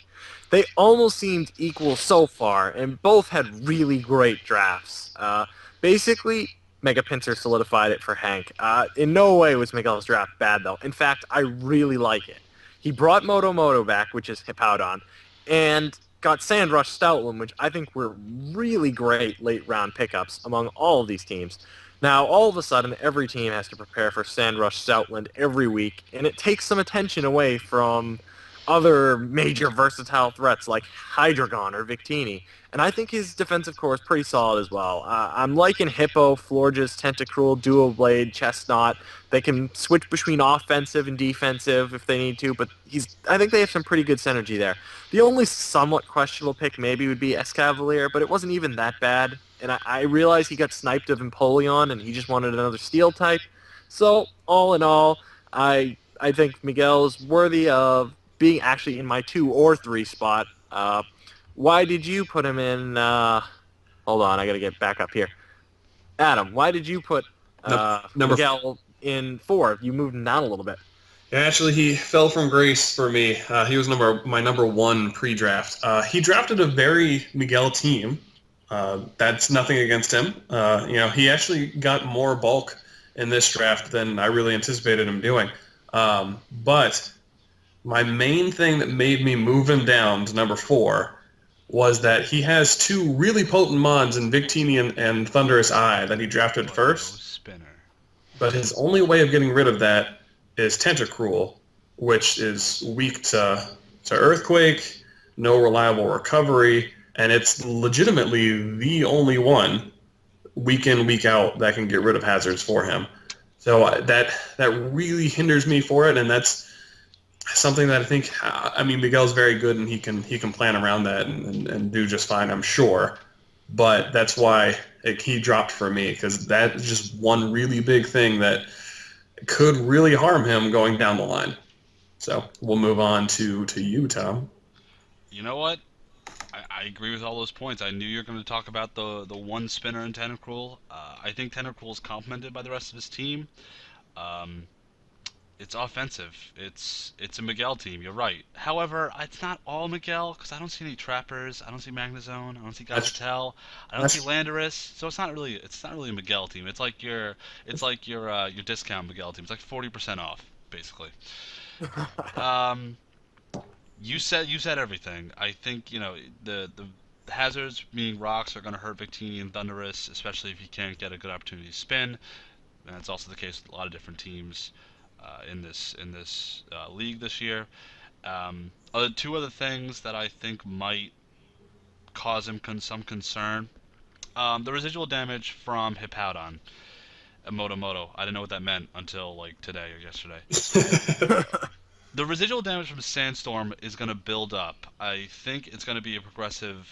They almost seemed equal so far, and both had really great drafts. Basically, Mega Pinsir solidified it for Hank. In no way was Miguel's draft bad, though. In fact, I really like it. He brought Moto Moto back, which is Hippowdon, and got Sandrush Stoutland, which I think were really great late-round pickups among all of these teams. Now, all of a sudden, every team has to prepare for Sandrush Stoutland every week, and it takes some attention away from other major versatile threats like Hydreigon or Victini. And I think his defensive core is pretty solid as well. I'm liking Hippo, Florges, Tentacruel, Dual Blade, Chestnut. They can switch between offensive and defensive if they need to, but I think they have some pretty good synergy there. The only somewhat questionable pick maybe would be Escavalier, but it wasn't even that bad. And I realize he got sniped of Empoleon and he just wanted another steel type. So, all in all, I think Miguel is worthy of being actually in my 2 or 3 spot. Why did you put him in? Hold on, I got to get back up here. Adam, why did you put Number Miguel in 4? You moved him down a little bit. Actually, he fell from grace for me. He was my number 1 pre-draft. He drafted a very Miguel team. That's nothing against him. He actually got more bulk in this draft than I really anticipated him doing. But my main thing that made me move him down to number 4 was that he has 2 really potent mons in Victini and Thunderous Eye that he drafted first. Spinner. But his only way of getting rid of that is Tentacruel, which is weak to Earthquake, no reliable recovery, and it's legitimately the only one week in, week out that can get rid of hazards for him. So that really hinders me for it, and that's something that I think, Miguel's very good, and he can plan around that and do just fine, I'm sure. But that's why he dropped for me, because that is just one really big thing that could really harm him going down the line. So we'll move on to you, Tom. You know what? I agree with all those points. I knew you were going to talk about the one spinner in Tentacruel. I think Tentacruel is complemented by the rest of his team. It's offensive. It's a Miguel team. You're right. However, it's not all Miguel because I don't see any trappers. I don't see Magnezone. I don't see Gothitelle. I don't see Landorus. So it's not really a Miguel team. It's like your discount Miguel team. It's like 40% off basically. You said everything. I think the hazards being rocks are going to hurt Victini and Thunderous, especially if he can't get a good opportunity to spin. And that's also the case with a lot of different teams in this league this year. 2 other things that I think might cause him some concern: the residual damage from Hippowdon and Moto. I didn't know what that meant until like today or yesterday. The residual damage from Sandstorm is going to build up. I think it's going to be a progressive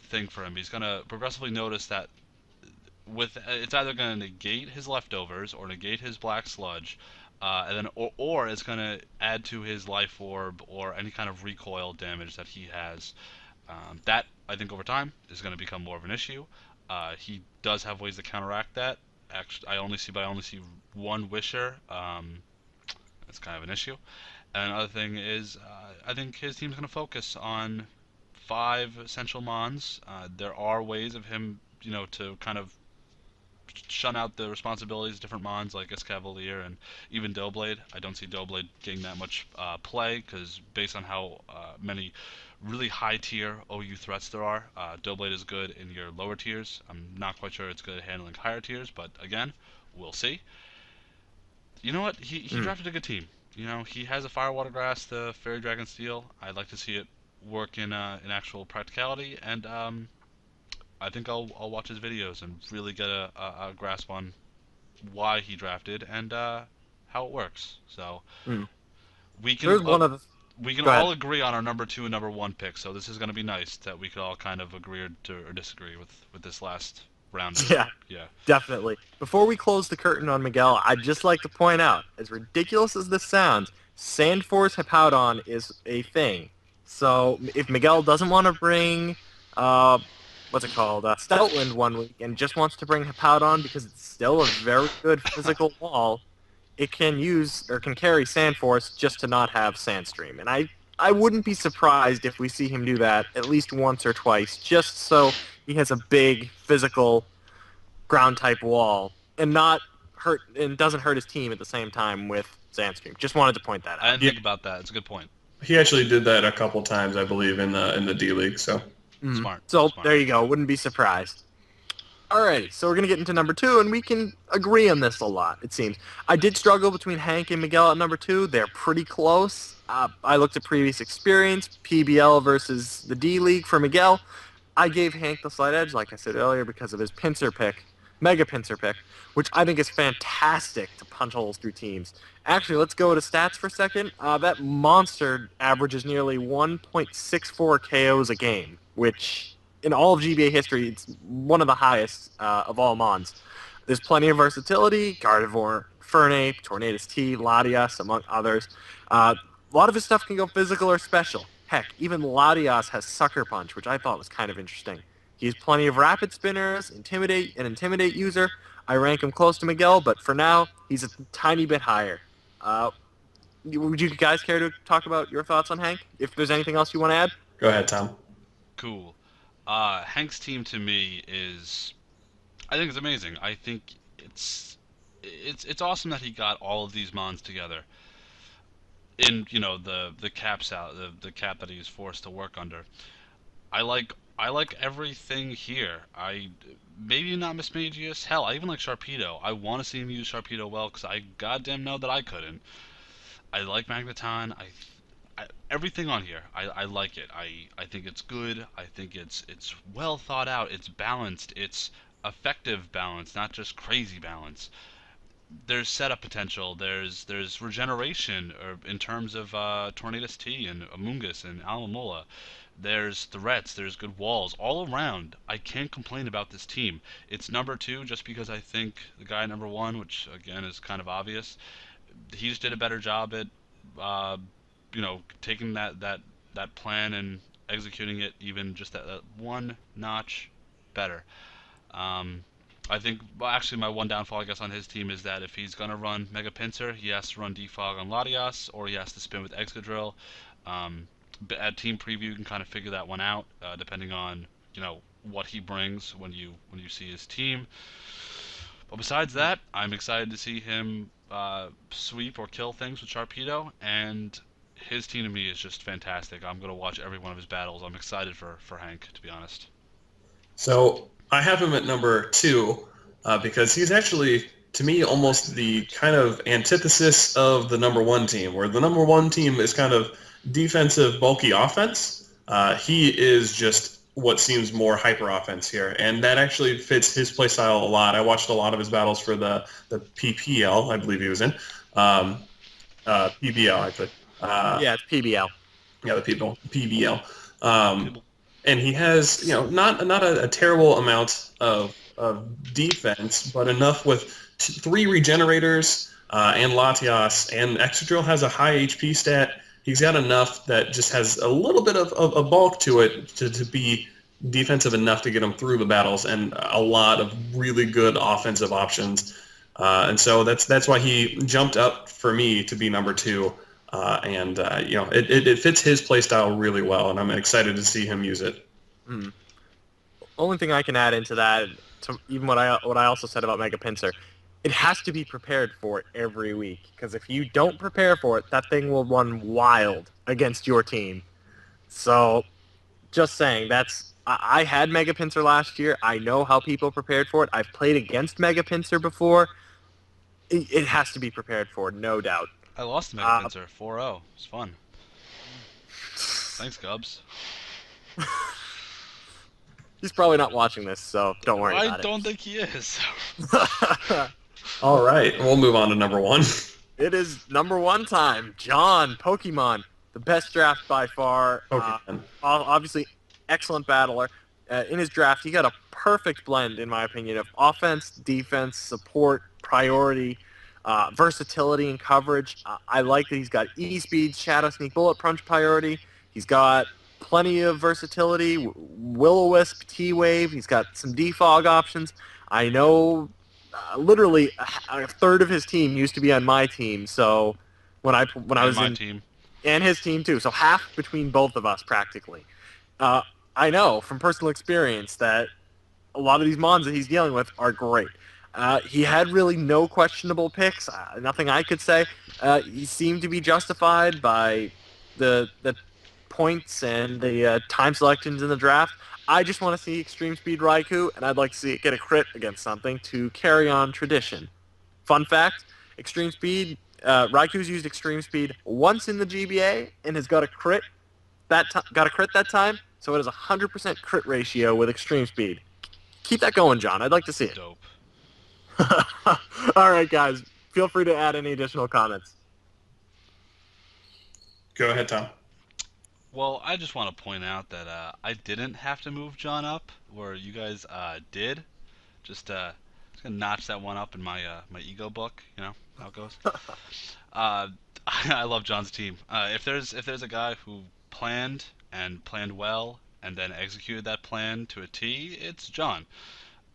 thing for him. He's going to progressively notice that it's either going to negate his leftovers or negate his black sludge, and then or it's going to add to his life orb or any kind of recoil damage that he has. That I think over time is going to become more of an issue. He does have ways to counteract that. Actually, I only see one Wisher. That's kind of an issue. And another thing is, I think his team's going to focus on 5 essential mons. There are ways of him, to kind of shun out the responsibilities of different mons like Escavalier and even Doughblade. I don't see Doughblade getting that much play because based on how many really high tier OU threats there are, Doughblade is good in your lower tiers. I'm not quite sure it's good at handling higher tiers, but again, we'll see. You know what? He drafted a good team. He has a Firewater Grass, the Fairy Dragon Steel. I'd like to see it work in actual practicality, and I think I'll watch his videos and really get a grasp on why he drafted and how it works. So we can all agree on our number 2 and number 1 pick. So this is going to be nice that we could all kind of agree or disagree with this last round. Yeah, definitely. Before we close the curtain on Miguel, I'd just like to point out, as ridiculous as this sounds, Sandforce Hippowdon is a thing. So if Miguel doesn't want to bring, Stoutland one week and just wants to bring Hippowdon because it's still a very good physical wall, it can carry Sandforce just to not have Sandstream. And I wouldn't be surprised if we see him do that at least once or twice, just so he has a big physical ground type wall and not hurt and doesn't hurt his team at the same time with Sandscream. Just wanted to point that I out. didn't think about that. It's a good point. He actually did that a couple times, I believe, in the D League. So Smart. So Smart. there you go. Wouldn't be surprised. Alrighty, so we're gonna get into number 2, and we can agree on this a lot. It seems I did struggle between Hank and Miguel at number 2. They're pretty close. I looked at previous experience, PBL versus the D League for Miguel. I gave Hank the slight edge, like I said earlier, because of his pincer pick, mega pincer pick, which I think is fantastic to punch holes through teams. Actually, let's go to stats for a second. That monster averages nearly 1.64 KOs a game, which in all of GBA history, it's one of the highest of all mons. There's plenty of versatility, Gardevoir, Fernape, Tornadus T, Latias, among others. A lot of his stuff can go physical or special. Heck, even Latias has Sucker Punch, which I thought was kind of interesting. He has plenty of rapid spinners, intimidate user. I rank him close to Miguel, but for now, he's a tiny bit higher. Would you guys care to talk about your thoughts on Hank? If there's anything else you want to add? go ahead, Tom. Cool. Hank's team to me is, I think it's amazing. I think it's awesome that he got all of these mons together in the caps out the cap that he was forced to work under. I like everything here. I maybe not Mismagius. Hell, I even like Sharpedo. I want to see him use Sharpedo well because I goddamn know that I couldn't. I like Magneton. Everything on here. I like it. I think it's good. I think it's well thought out. It's balanced. It's effective balance, not just crazy balance. There's setup potential. There's regeneration or in terms of Tornadus T and Amoonguss and Alamola. There's threats. There's good walls all around. I can't complain about this team. It's number 2 just because I think the guy number 1, which again is kind of obvious, he just did a better job at uh, taking that plan and executing it even just that one notch better. Um, I think, well, actually, my one downfall, I guess, on his team is that if he's going to run Mega Pinsir, he has to run Defog on Latias, or he has to spin with Excadrill. But at team preview, you can kind of figure that one out, depending on what he brings when you see his team. But besides that, I'm excited to see him sweep or kill things with Sharpedo, and his team to me is just fantastic. I'm going to watch every one of his battles. I'm excited for Hank, to be honest. So I have him at number 2 because he's actually, to me, almost the kind of antithesis of the number 1 team, where the number 1 team is kind of defensive, bulky offense. He is just what seems more hyper offense here, and that actually fits his playstyle a lot. I watched a lot of his battles for the PPL, I believe he was in. PBL, actually. Yeah, it's PBL. Yeah, the people PBL. And he has, not a terrible amount of defense, but enough with 3 regenerators and Latias, and Excadrill has a high HP stat. He's got enough that just has a little bit of a bulk to it to be defensive enough to get him through the battles, and a lot of really good offensive options. And so that's why he jumped up for me to be number 2. It fits his playstyle really well, and I'm excited to see him use it. Only thing I can add into that, to even what I also said about Mega Pinsir, it has to be prepared for every week. Because if you don't prepare for it, that thing will run wild against your team. So, just saying, I had Mega Pinsir last year. I know how people prepared for it. I've played against Mega Pinsir before. It has to be prepared for, no doubt. I lost to Mega Pinsir 4-0. It's fun. Thanks, Gubs. He's probably not watching this, so don't worry about I don't think he is. it. All right, we'll move on to number 1. It is number 1 time. John, Pokemon, the best draft by far. Pokemon. Obviously, excellent battler. In his draft, he got a perfect blend, in my opinion, of offense, defense, support, priority, versatility, and coverage. I like that he's got E-Speed, Shadow Sneak, Bullet Punch priority. He's got plenty of versatility, Will-O-Wisp, T-Wave. He's got some defog options. I know literally a third of his team used to be on my team, so when I was my in team. And his team too, so half between both of us practically. I know from personal experience that a lot of these mons that he's dealing with are great. He had really no questionable picks, nothing I could say. He seemed to be justified by the points and the time selections in the draft. I just want to see Extreme Speed Raikou, and I'd like to see it get a crit against something to carry on tradition. Fun fact: Extreme Speed, Raikou's used Extreme Speed once in the GBA and has got a crit that time. So it is 100% crit ratio with Extreme Speed. Keep that going, John. I'd like to see it. Dope. All right, guys. Feel free to add any additional comments. Go ahead, Tom. Well, I just want to point out that I didn't have to move John up, where you guys did. Just gonna notch that one up in my ego book. You know how it goes. Uh, I love John's team. If there's a guy who planned well and then executed that plan to a T, it's John.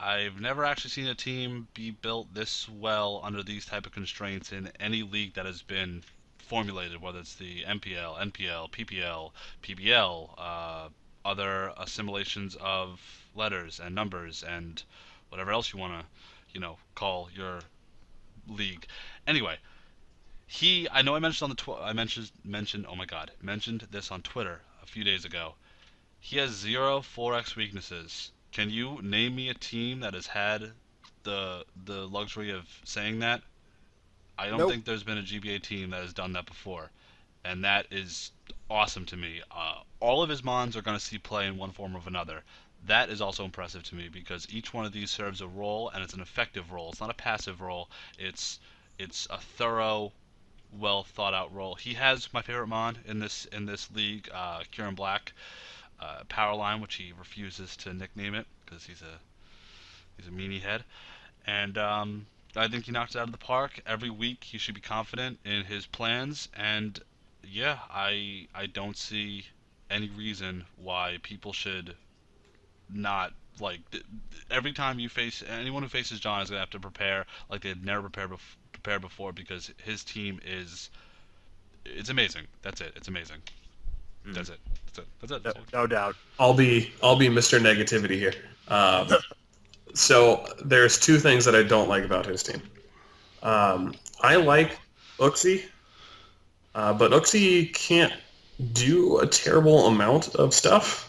I've never actually seen a team be built this well under these type of constraints in any league that has been formulated, whether it's the MPL, NPL, PPL, PBL, other assimilations of letters and numbers and whatever else you want to, call your league. Anyway, I know I mentioned on the I mentioned oh my god, mentioned this on Twitter a few days ago. He has zero 4x weaknesses. Can you name me a team that has had the luxury of saying that? I don't Nope. think there's been a GBA team that has done that before, and that is awesome to me. All of his mons are going to see play in one form or another. That is also impressive to me because each one of these serves a role, and it's an effective role. It's not a passive role. It's a thorough, well thought out role. He has my favorite mon in this league, Kieran Black, Powerline, which he refuses to nickname it because he's a meanie head. And I think he knocks it out of the park every week. He should be confident in his plans, and yeah, I don't see any reason why people should not like every time you face anyone who faces John is gonna have to prepare like they've never prepared before because his team is it's amazing. That's it. It's amazing. Mm, That's it. That's it. That's it. no, That's all. no doubt. I'll be Mr. Negativity here. So there's two things that I don't like about his team. I like Uxie, but Uxie can't do a terrible amount of stuff.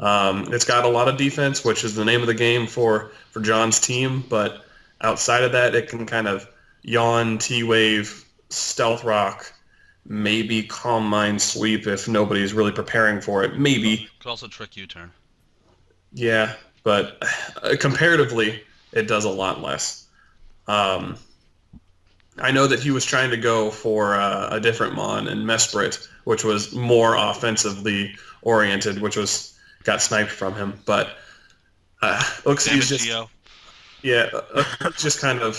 It's got a lot of defense, which is the name of the game for John's team, but outside of that, it can kind of yawn, T-wave, stealth rock, maybe calm mind sweep if nobody's really preparing for it. Maybe, Could also trick U-turn. yeah, but comparatively, it does a lot less. Um, I know that he was trying to go for a different mon in Mesprit, which was more offensively oriented, which was got sniped from him. But Uxie Damn is it, just Geo. yeah, just kind of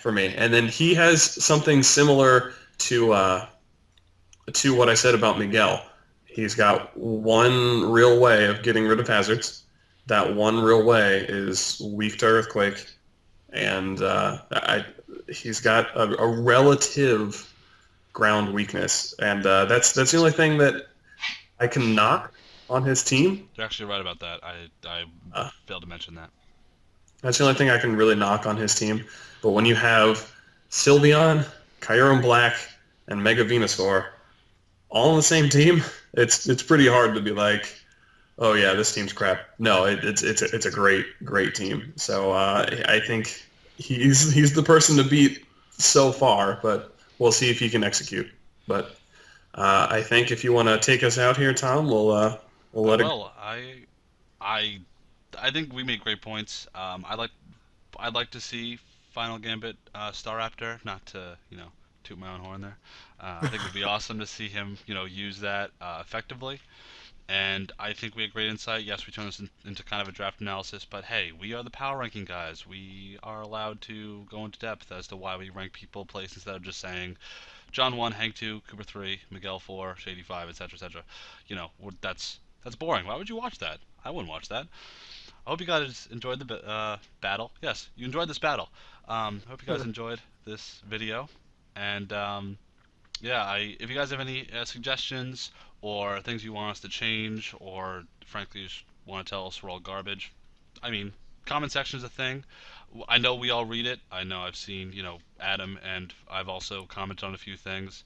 for me. And then he has something similar to what I said about Miguel. He's got one real way of getting rid of hazards. That one real way is weak to earthquake, and he's got a relative ground weakness, and that's the only thing that I can knock on his team. You're actually right about that. I Uh, failed to mention that. that's the only thing I can really knock on his team. But when you have Sylveon, Kyurem Black, and Mega Venusaur all on the same team, it's pretty hard to be like, oh yeah, this team's crap. No, it's a great team. So I think he's the person to beat so far, but we'll see if he can execute. But I think if you want to take us out here, Tom, we'll I let it. will. I I think we made great points. I'd like to see Final Gambit Staraptor. Not to toot my own horn there. I think it would be awesome to see him use that effectively. And I think we had great insight. Yes, we turned this into kind of a draft analysis, but hey, we are the power ranking guys. We are allowed to go into depth as to why we rank people place instead of just saying John 1, Hank 2, Cooper 3, Miguel 4, Shady 5, etc., etc. That's boring. Why would you watch that? I wouldn't watch that. I hope you guys enjoyed the battle. Yes, you enjoyed this battle. I hope you guys enjoyed this video. And yeah, if you guys have any suggestions or things you want us to change, or frankly just want to tell us we're all garbage, I mean, comment section is a thing. I know we all read it. I know I've seen, Adam, and I've also commented on a few things.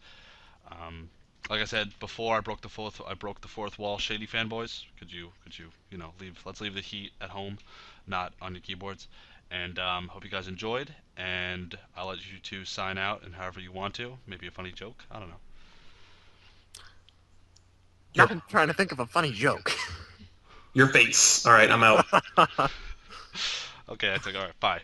Um, like I said before, I broke the fourth wall. Shady fanboys, could you, leave? Let's leave the heat at home, not on your keyboards. And hope you guys enjoyed. And I'll let you two sign out, and however you want to. Maybe a funny joke. I don't know. Now I'm trying to think of a funny joke. Your face. All right, I'm out. Okay, I think all right. Bye.